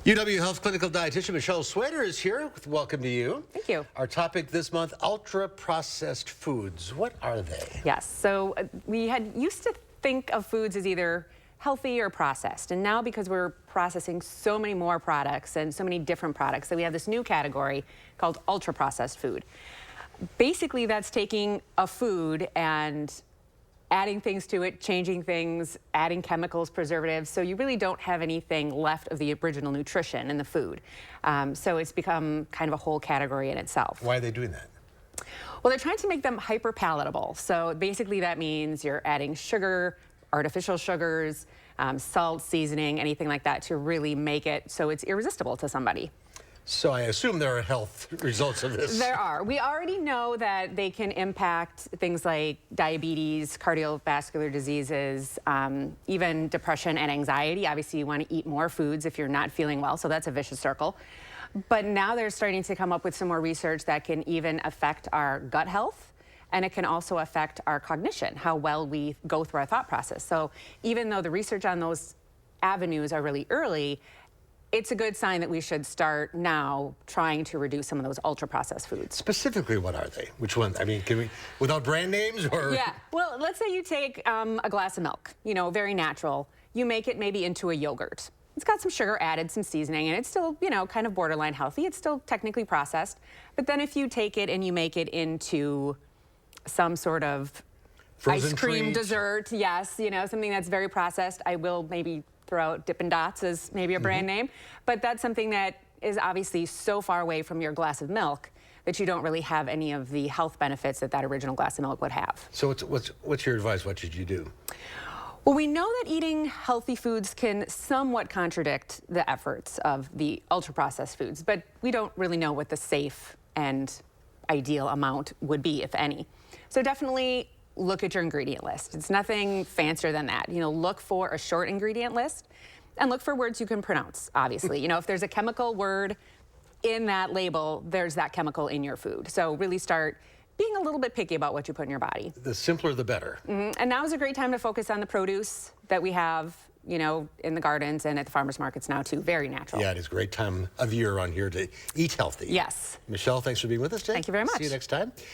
UW Health Clinical Dietitian Michelle Swader is here. Welcome to you. Thank you. Our topic this month, ultra-processed foods. What are they? Yes, so we had used to think of foods as either healthy or processed. And now because we're processing so many more products and so many different products, that we have this new category called ultra-processed food. Basically, that's taking a food and adding things to it, changing things, adding chemicals, preservatives, so you really don't have anything left of the original nutrition in the food. So it's become kind of a whole category in itself. Why are they doing that? Well, they're trying to make them hyper palatable. So basically that means you're adding sugar, artificial sugars, salt, seasoning, anything like that to really make it so it's irresistible to somebody. So I assume there are health results of this. There are. We already know that they can impact things like diabetes, cardiovascular diseases, even depression and anxiety. Obviously, you want to eat more foods if you're not feeling well, so that's a vicious circle. But now they're starting to come up with some more research that can even affect our gut health, and it can also affect our cognition, how well we go through our thought process. So even though the research on those avenues are really early, it's a good sign that we should start now trying to reduce some of those ultra-processed foods. Specifically, what are they? Which ones? I mean, can we, without brand names or? Yeah, well, let's say you take a glass of milk, you know, very natural. You make it maybe into a yogurt. It's got some sugar added, some seasoning, and it's still, you know, kind of borderline healthy. It's still technically processed. But then if you take it and you make it into some sort of Frozen ice cream treat. Dessert, yes, you know, something that's very processed. I will maybe throw out Dippin' Dots as maybe a brand name, but that's something that is obviously so far away from your glass of milk that you don't really have any of the health benefits that that original glass of milk would have. So what's your advice? What should you do? Well, we know that eating healthy foods can somewhat contradict the efforts of the ultra-processed foods, but we don't really know what the safe and ideal amount would be, if any. So definitely look at your ingredient list. It's nothing fancier than that. You know, look for a short ingredient list and look for words you can pronounce, obviously. You know, if there's a chemical word in that label, there's that chemical in your food. So really start being a little bit picky about what you put in your body. The simpler, the better. And now is a great time to focus on the produce that we have, you know, in the gardens and at the farmers markets now too. Very natural. Yeah, it is a great time of year on here to eat healthy. Yes. Michelle, thanks for being with us today. Thank you very much. See you next time.